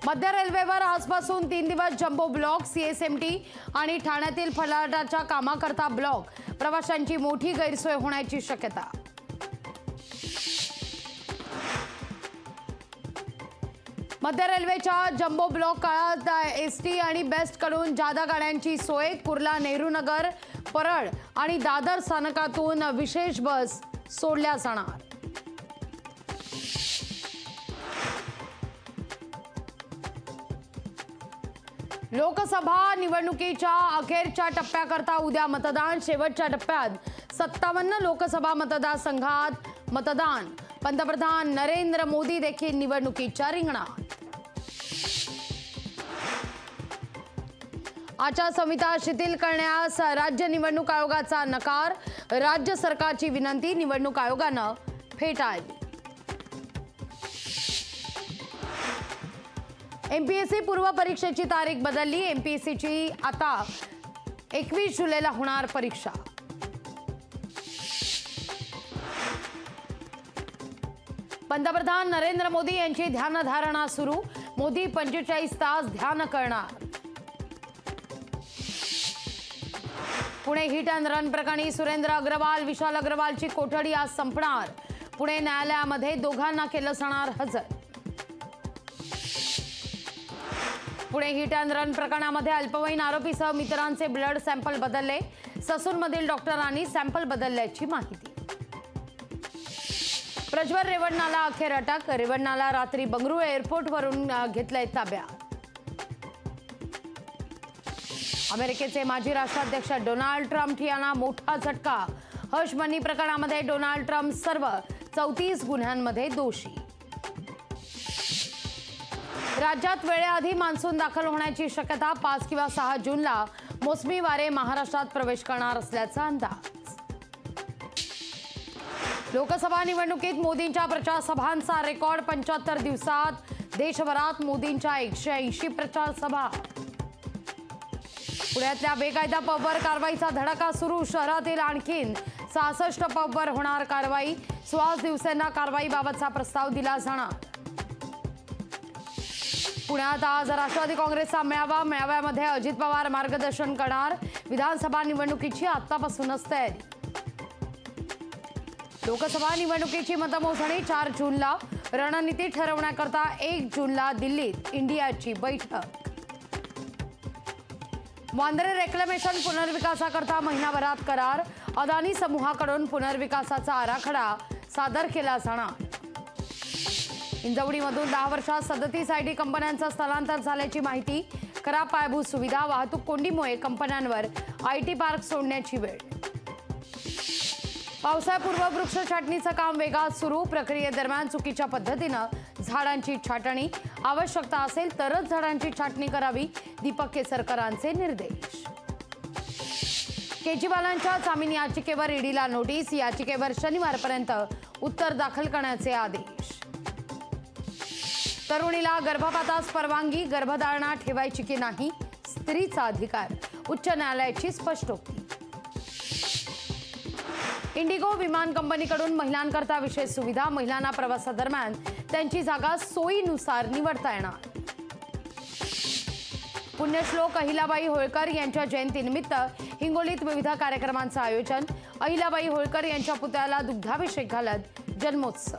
मध्य रेल्वेवर आजपासून 3 दिवस जम्बो ब्लॉक, सीएसएमटी आणि ठाण्यातील फलाटाच्या कामाकरता ब्लॉक. प्रवाशांची मोठी गैरसोय होण्याची शक्यता. मध्य रेल्वेच्या जम्बो ब्लॉक काळात एसटी आणि बेस्ट कडून जादा गाड्यांची सोय. कुर्ला, नेहरू नगर, परळ आणि दादर स्थानकातून विशेष बस सोडल्या जाणार. लोकसभा निवडणुकीच्या अखेरच्या टप्प्याकरता उद्या मतदान. शेवटच्या टप्प्यात 57 लोकसभा मतदारसंघात मतदान. पंतप्रधान नरेंद्र मोदी देखील निवडणुकीच्या रिंगणात. आचारसंहिता शिथिल करण्यास राज्य निवडणूक आयोगाचा नकार. राज्य सरकारची विनंती निवडणूक आयोगानं फेटाळली. एमपीएससी पूर्व परीक्षेची तारीख बदलली. एमपीएससीची आता 21 जुलैला होणार परीक्षा. पंतप्रधान नरेंद्र मोदी यांची ध्यानधारणा सुरू. मोदी 45 तास ध्यान करणार. पुणे हिट अँड रन प्रकरणी सुरेंद्र अग्रवाल, विशाल अग्रवालची कोठडी आज संपणार. पुणे न्यायालयामध्ये दोघांना केलं जाणार हजर. पुणे हिट अँड रन प्रकरणामध्ये अल्पवयीन आरोपीसह मित्रांचे ब्लड सॅम्पल बदलले. ससूनमधील डॉक्टरांनी सॅम्पल बदलल्याची माहिती. प्रज्वल रेवण्णाला अखेर अटक. रेवण्णाला रात्री बंगळुरू एअरपोर्टवरून घेतलंय ताब्यात. अमेरिकेचे माजी राष्ट्राध्यक्ष डोनाल्ड ट्रम्प यांना मोठा झटका. हर्ष मनी प्रकरणामध्ये डोनाल्ड ट्रम्प सर्व 34 गुन्ह्यांमध्ये दोषी. राज्यात वेळेआधी मान्सून दाखल होण्याची शक्यता. 5 किंवा 6 जूनला मोसमी वारे महाराष्ट्रात प्रवेश करणार असल्याचा अंदाज. लोकसभा निवडणुकीत मोदींच्या प्रचार सभांचा रेकॉर्ड. 75 दिवसात देशभरात मोदींच्या 180 प्रचार सभा. पुण्यातल्या बेकायदा पबवर कारवाईचा धडाका सुरू. शहरातील आणखीन 66 पबवर होणार कारवाई. सुहास दिवसेंना कारवाईबाबतचा प्रस्ताव दिला जाणार. पुण्यात आज राष्ट्रवादी काँग्रेसचा मेळावा. मेळाव्यामध्ये अजित पवार मार्गदर्शन करणार. विधानसभा निवडणुकीची आतापासूनच तयारी. लोकसभा निवडणुकीची मतमोजणी 4 जूनला. रणनीती ठरवण्याकरता 1 जूनला दिल्लीत इंडियाची बैठक. वांद्रे रेक्लेमेशन पुनर्विकासाकरता महिनाभरात करार. अदानी समूहाकडून पुनर्विकासाचा आराखडा सादर केला जाणार. इंजवडीमधून 10 वर्षात 37 आयटी कंपन्यांचं स्थलांतर झाल्याची माहिती. खराब पायाभूत सुविधा, वाहतूक कोंडीमुळे कंपन्यांवर आयटी पार्क सोडण्याची वेळ. पावसाळ्यापूर्व वृक्ष छाटणीचं काम वेगात सुरू. प्रक्रियेदरम्यान चुकीच्या पद्धतीनं झाडांची छाटणी. आवश्यकता असेल तरच झाडांची छाटणी करावी. दीपक केसरकरांचे निर्देश. केजरीवालांच्या जामीन याचिकेवर ईडीला नोटीस. याचिकेवर शनिवारपर्यंत उत्तर दाखल करण्याचे आदेश. तरुणीला गर्भपातास परवानगी. गर्भधारणा ठेवायची की नाही, स्त्रीचा अधिकार. उच्च न्यायालयाची स्पष्टोक्ती. इंडिगो विमान कंपनीकडून महिलांकरता विशेष सुविधा. महिलांना प्रवासादरम्यान त्यांची जागा सोयीनुसार निवडता येणार. पुण्यश्लोक अहिल्याबाई होळकर यांच्या जयंतीनिमित्त हिंगोलीत विविध कार्यक्रमांचं आयोजन. अहिल्याबाई होळकर यांच्या पुतळ्याला दुग्धाभिषेक घालत जन्मोत्सव.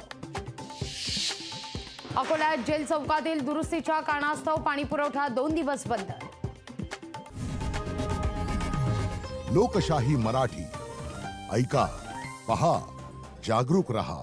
अकोल्यात जेल चौकातील दुरुस्तीच्या कारणास्तव पाणीपुरवठा 2 दिवस बंद. लोकशाही मराठी ऐका, पहा, जागरूक रहा.